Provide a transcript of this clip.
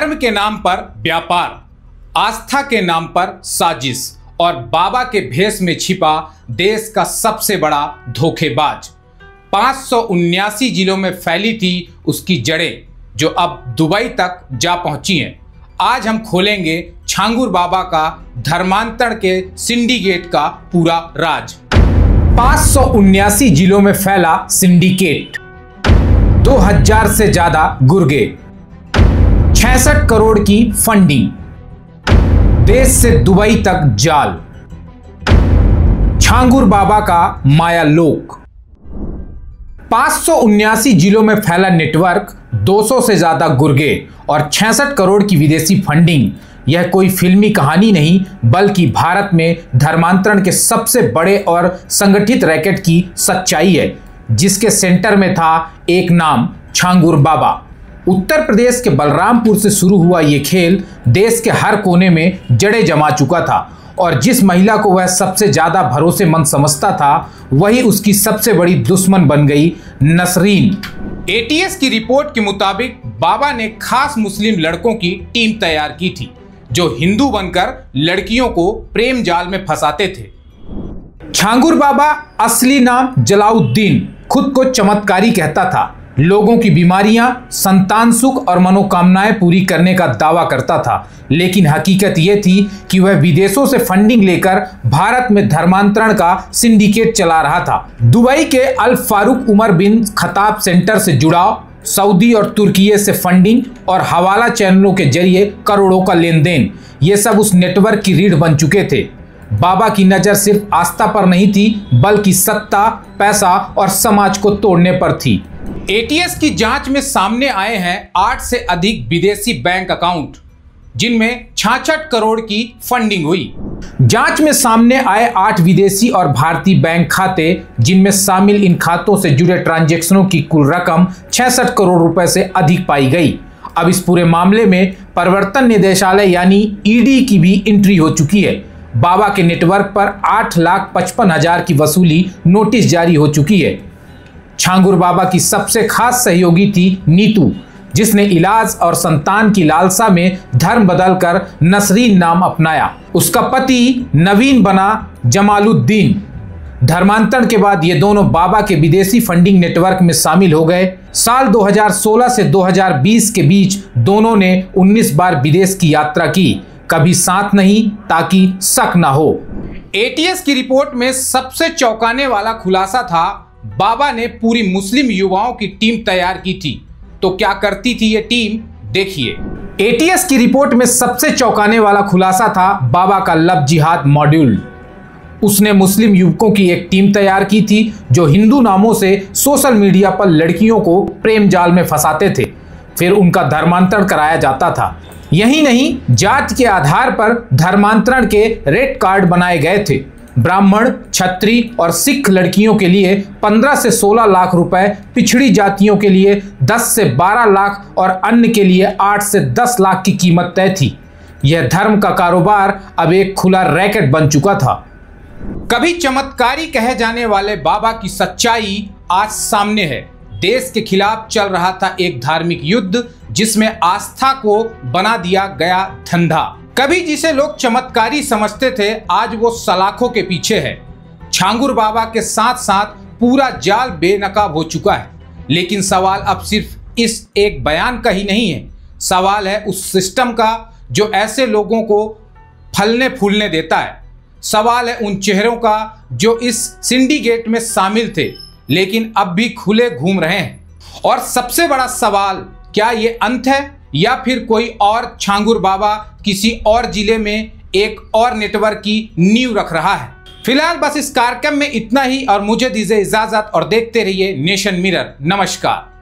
धर्म के नाम पर व्यापार, आस्था के नाम पर साजिश और बाबा के भेष में छिपा देश का सबसे बड़ा धोखेबाज। 579 जिलों में फैली थी उसकी जड़ें, जो अब दुबई तक जा पहुंची हैं। आज हम खोलेंगे छांगुर बाबा का धर्मांतरण के सिंडिकेट का पूरा राज। 579 जिलों में फैला सिंडिकेट, 2000 से ज्यादा गुर्गे, 66 करोड़ की फंडिंग, देश से दुबई तक जाल, छांगुर बाबा का माया लोक। 579 जिलों में फैला नेटवर्क, 200 से ज्यादा गुर्गे और 66 करोड़ की विदेशी फंडिंग। यह कोई फिल्मी कहानी नहीं, बल्कि भारत में धर्मांतरण के सबसे बड़े और संगठित रैकेट की सच्चाई है, जिसके सेंटर में था एक नाम, छांगुर बाबा। उत्तर प्रदेश के बलरामपुर से शुरू हुआ ये खेल देश के हर कोने में जड़ें जमा चुका था, और जिस महिला को वह सबसे ज्यादा भरोसेमंद समझता था, वही उसकी सबसे बड़ी दुश्मन बन गई, नसरीन। एटीएस की रिपोर्ट के मुताबिक बाबा ने खास मुस्लिम लड़कों की टीम तैयार की थी, जो हिंदू बनकर लड़कियों को प्रेम जाल में फंसाते थे। छांगुर बाबा, असली नाम जलाउद्दीन, खुद को चमत्कारी कहता था। लोगों की बीमारियां, संतान सुख और मनोकामनाएं पूरी करने का दावा करता था, लेकिन हकीकत यह थी कि वह विदेशों से फंडिंग लेकर भारत में धर्मांतरण का सिंडिकेट चला रहा था। दुबई के अल फारूक उमर बिन खताब सेंटर से जुड़ाव, सऊदी और तुर्की से फंडिंग और हवाला चैनलों के जरिए करोड़ों का लेन देन, ये सब उस नेटवर्क की रीढ़ बन चुके थे। बाबा की नजर सिर्फ आस्था पर नहीं थी, बल्कि सत्ता, पैसा और समाज को तोड़ने पर थी। एटीएस की जांच में सामने आए हैं 8 से अधिक विदेशी बैंक अकाउंट, जिनमें 66 करोड़ की फंडिंग हुई। जांच में सामने आए 8 विदेशी और भारतीय बैंक खाते, जिनमें शामिल इन खातों से जुड़े ट्रांजैक्शनों की कुल रकम 66 करोड़ रुपए से अधिक पाई गई। अब इस पूरे मामले में प्रवर्तन निदेशालय यानी ईडी की भी एंट्री हो चुकी है। बाबा के नेटवर्क पर 8,55,000 की वसूली नोटिस जारी हो चुकी है। छांगुर बाबा की सबसे खास सहयोगी थी नीतू, जिसने इलाज और संतान की लालसा में धर्म बदलकर नसरीन नाम अपनाया। उसका पति नवीन बना जमालुद्दीन। धर्मांतरण के बाद ये दोनों बाबा के विदेशी फंडिंग नेटवर्क में शामिल हो गए। साल 2016 से 2020 के बीच दोनों ने 19 बार विदेश की यात्रा की, कभी साथ नहीं ताकि शक ना हो। एटीएस की रिपोर्ट में सबसे चौंकाने वाला खुलासा था, बाबा ने पूरी मुस्लिम युवाओं की टीम तैयार की थी। तो क्या करती थी ये टीम, देखिए। एटीएस की रिपोर्ट में सबसे चौंकाने वाला खुलासा था बाबा का लव जिहाद मॉड्यूल। उसने मुस्लिम युवकों की एक टीम तैयार की थी, जो हिंदू नामों से सोशल मीडिया पर लड़कियों को प्रेम जाल में फंसाते थे, फिर उनका धर्मांतरण कराया जाता था। यही नहीं, जात के आधार पर धर्मांतरण के रेड कार्ड बनाए गए थे। ब्राह्मण, क्षत्रिय और सिख लड़कियों के लिए 15 से 16 लाख रुपए, पिछड़ी जातियों के लिए 10 से 12 लाख और अन्य के लिए 8 से 10 लाख की कीमत तय थी। यह धर्म का कारोबार अब एक खुला रैकेट बन चुका था। कभी चमत्कारी कहे जाने वाले बाबा की सच्चाई आज सामने है। देश के खिलाफ चल रहा था एक धार्मिक युद्ध, जिसमें आस्था को बना दिया गया धंधा। कभी जिसे लोग चमत्कारी समझते थे, आज वो सलाखों के पीछे है। छांगुर बाबा के साथ साथ पूरा जाल बेनकाब हो चुका है। लेकिन सवाल अब सिर्फ इस एक बयान का ही नहीं है, सवाल है उस सिस्टम का जो ऐसे लोगों को फलने फूलने देता है। सवाल है उन चेहरों का जो इस सिंडिकेट में शामिल थे, लेकिन अब भी खुले घूम रहे हैं। और सबसे बड़ा सवाल, क्या ये अंत है या फिर कोई और छांगुर बाबा किसी और जिले में एक और नेटवर्क की नींव रख रहा है? फिलहाल बस इस कार्यक्रम में इतना ही, और मुझे दीजिए इजाजत और देखते रहिए नेशन मिरर। नमस्कार।